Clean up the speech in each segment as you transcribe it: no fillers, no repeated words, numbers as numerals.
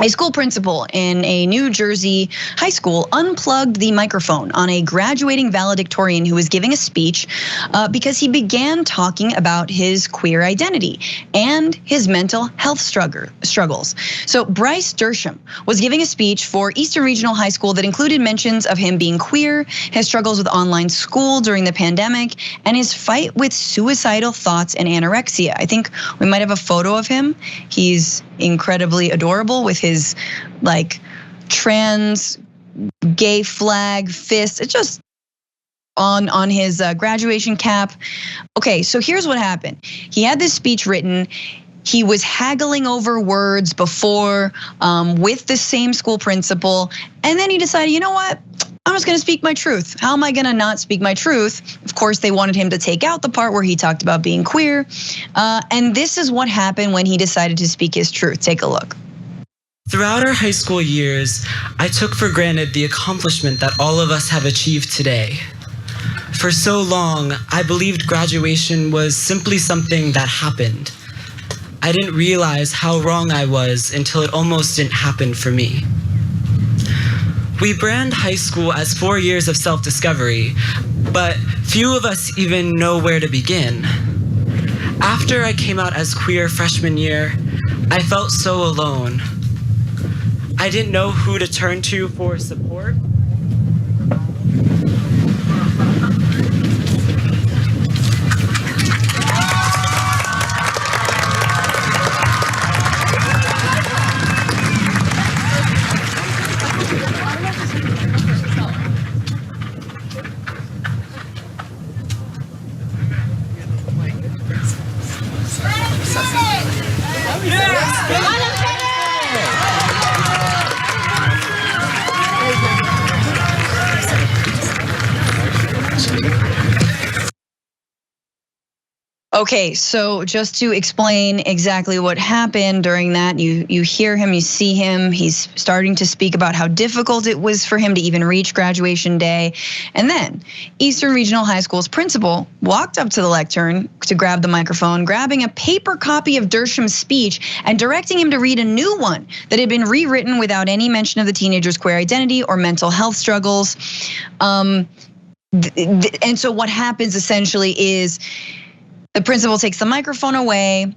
A school principal in a New Jersey high school unplugged the microphone on a graduating valedictorian who was giving a speech because he began talking about his queer identity and his mental health struggles. So Bryce Dershem was giving a speech for Eastern Regional High School that included mentions of him being queer, his struggles with online school during the pandemic, and his fight with suicidal thoughts and anorexia. I think we might have a photo of him. He's incredibly adorable with his like trans gay flag fist. It's just on his graduation cap. Okay, so here's what happened. He had this speech written. He was haggling over words before with the same school principal, and then he decided, you know what? I'm just gonna speak my truth. How am I gonna not speak my truth? Of course, they wanted him to take out the part where he talked about being queer. And this is what happened when he decided to speak his truth. Take a look. Throughout our high school years, I took for granted the accomplishment that all of us have achieved today. For so long, I believed graduation was simply something that happened. I didn't realize how wrong I was until it almost didn't happen for me. We brand high school as 4 years of self-discovery, but few of us even know where to begin. After I came out as queer freshman year, I felt so alone. I didn't know who to turn to for support. Okay, so just to explain exactly what happened during that, you hear him, you see him, he's starting to speak about how difficult it was for him to even reach graduation day. And then Eastern Regional High School's principal walked up to the lectern to grab the microphone, grabbing a paper copy of Dershem's speech and directing him to read a new one that had been rewritten without any mention of the teenager's queer identity or mental health struggles. And so what happens essentially is the principal takes the microphone away,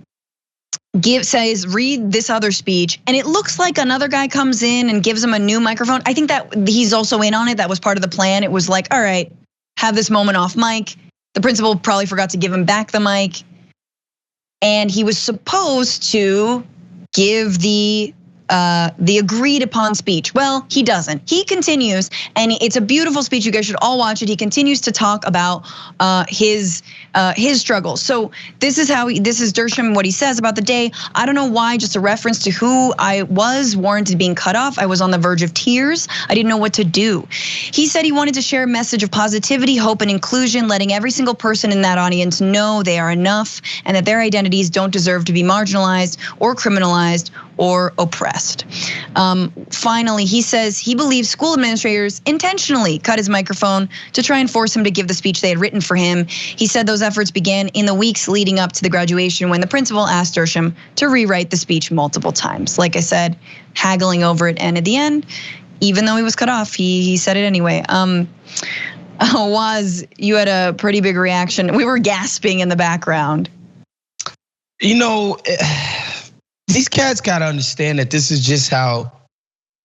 says, read this other speech, and it looks like another guy comes in and gives him a new microphone. I think that he's also in on it. That was part of the plan. It was like, all right, have this moment off mic. The principal probably forgot to give him back the mic. And he was supposed to give the agreed upon speech. Well, he doesn't. He continues, and it's a beautiful speech. You guys should all watch it. He continues to talk about his struggles. So this is Dershem, what he says about the day. I don't know why, just a reference to who I was, warranted being cut off. I was on the verge of tears. I didn't know what to do. He said he wanted to share a message of positivity, hope, and inclusion, letting every single person in that audience know they are enough and that their identities don't deserve to be marginalized or criminalized or oppressed. Finally, he says he believes school administrators intentionally cut his microphone to try and force him to give the speech they had written for him. He said those efforts began in the weeks leading up to the graduation when the principal asked Dershem to rewrite the speech multiple times. Like I said, haggling over it, and at the end, even though he was cut off, he said it anyway. Woz, you had a pretty big reaction. We were gasping in the background. You know, these cats gotta understand that this is just how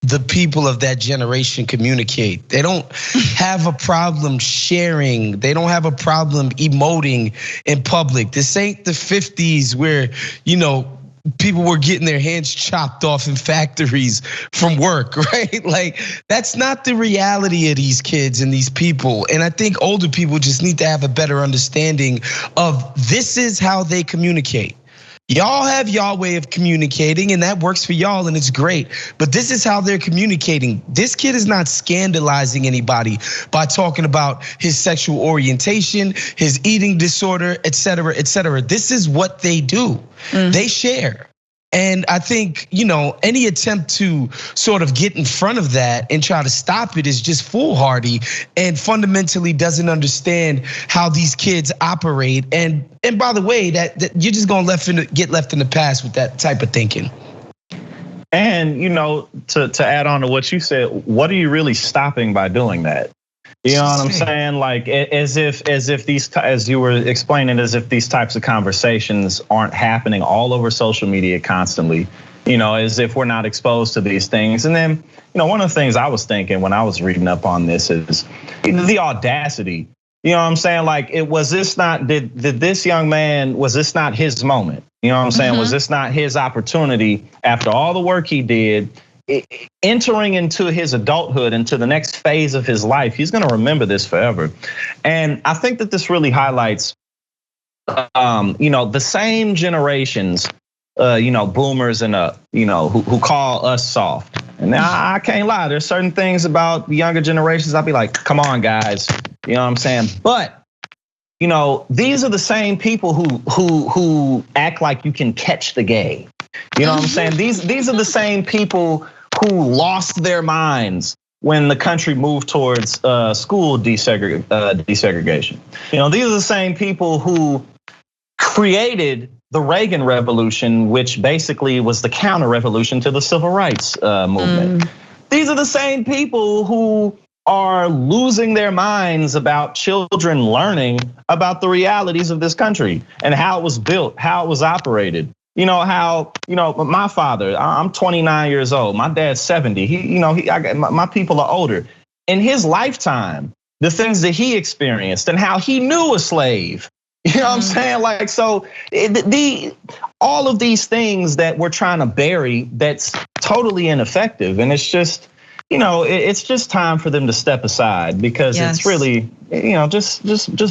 the people of that generation communicate. They don't have a problem sharing. They don't have a problem emoting in public. This ain't the 50s where, people were getting their hands chopped off in factories from work, right? Like, that's not the reality of these kids and these people. And I think older people just need to have a better understanding of this is how they communicate. Y'all have y'all way of communicating, and that works for y'all, and it's great. But this is how they're communicating. This kid is not scandalizing anybody by talking about his sexual orientation, his eating disorder, et cetera, et cetera. This is what they do. They share. And I think, any attempt to sort of get in front of that and try to stop it is just foolhardy and fundamentally doesn't understand how these kids operate. And by the way, that you're just gonna get left in the past with that type of thinking. And to add on to what you said, what are you really stopping by doing that? You know what I'm saying? Like as if these, as you were explaining, as if these types of conversations aren't happening all over social media constantly. As if we're not exposed to these things. And then, one of the things I was thinking when I was reading up on this is the audacity. You know what I'm saying? Like, did this young man, was this not his moment? You know what I'm saying? Was this not his opportunity after all the work he did, entering into his adulthood, into the next phase of his life? He's gonna remember this forever. And I think that this really highlights, the same generations, boomers and who call us soft. And now I can't lie, there's certain things about the younger generations I'll be like, come on guys, you know what I'm saying? But these are the same people who act like you can catch the gay. You know what I'm saying? These are the same people who lost their minds when the country moved towards school desegregation. These are the same people who created the Reagan Revolution, which basically was the counter-revolution to the civil rights movement. These are the same people who are losing their minds about children learning about the realities of this country and how it was built, how it was operated. My father, I'm 29 years old. My dad's 70. My people are older. In his lifetime, the things that he experienced and how he knew a slave. You know what I'm saying? Like, so all of these things that we're trying to bury, that's totally ineffective. And it's just, it's just time for them to step aside, because it's really, just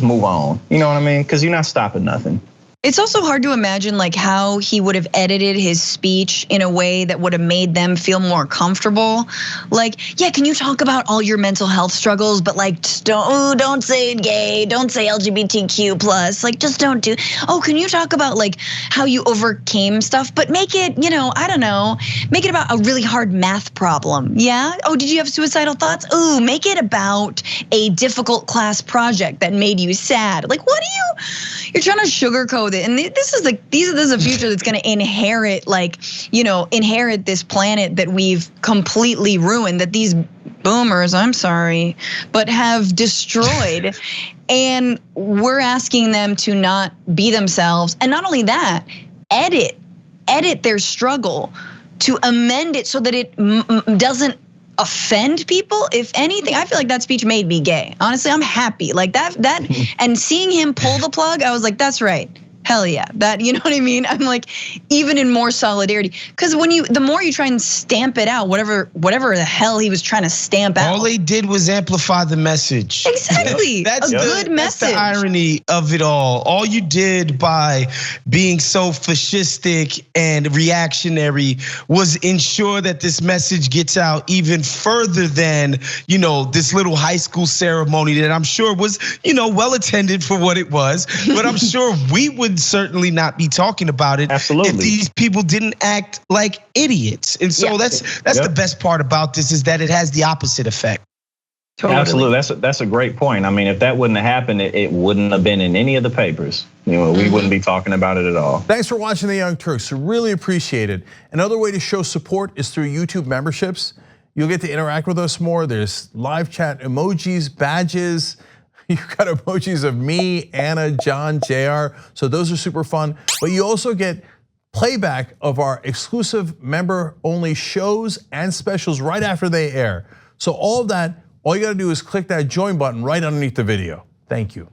move on. You know what I mean? Because you're not stopping nothing. It's also hard to imagine like how he would have edited his speech in a way that would have made them feel more comfortable. Like, yeah, can you talk about all your mental health struggles, but like don't say gay, don't say LGBTQ plus, like just don't do. Oh, can you talk about like how you overcame stuff, but make it, I don't know, make it about a really hard math problem. Yeah. Oh, did you have suicidal thoughts? Ooh, make it about a difficult class project that made you sad. Like, you're trying to sugarcoat it. And this is a future that's gonna inherit inherit this planet that we've completely ruined, that these boomers, I'm sorry, but have destroyed. And we're asking them to not be themselves. And not only that, edit their struggle to amend it so that it doesn't offend people. If anything, I feel like that speech made me gay. Honestly, I'm happy. Like that, and seeing him pull the plug, I was like, that's right. Hell yeah, that, you know what I mean? I'm like, even in more solidarity, because the more you try and stamp it out, whatever the hell he was trying to stamp out, all they did was amplify the message. Exactly, that's a good message. That's the irony of it all. All you did by being so fascistic and reactionary was ensure that this message gets out even further than, this little high school ceremony that I'm sure was, well attended for what it was, but I'm sure we would certainly not be talking about it if these people didn't act like idiots. And so that's the best part about this, is that it has the opposite effect. Totally. Absolutely, that's a great point. I mean, if that wouldn't have happened, it wouldn't have been in any of the papers. We wouldn't be talking about it at all. Thanks for watching The Young Turks. Really appreciate it. Another way to show support is through YouTube memberships. You'll get to interact with us more. There's live chat emojis, badges. You've got emojis of me, Anna, John, JR. So those are super fun. But you also get playback of our exclusive member-only shows and specials right after they air. So all of that, all you gotta do is click that join button right underneath the video. Thank you.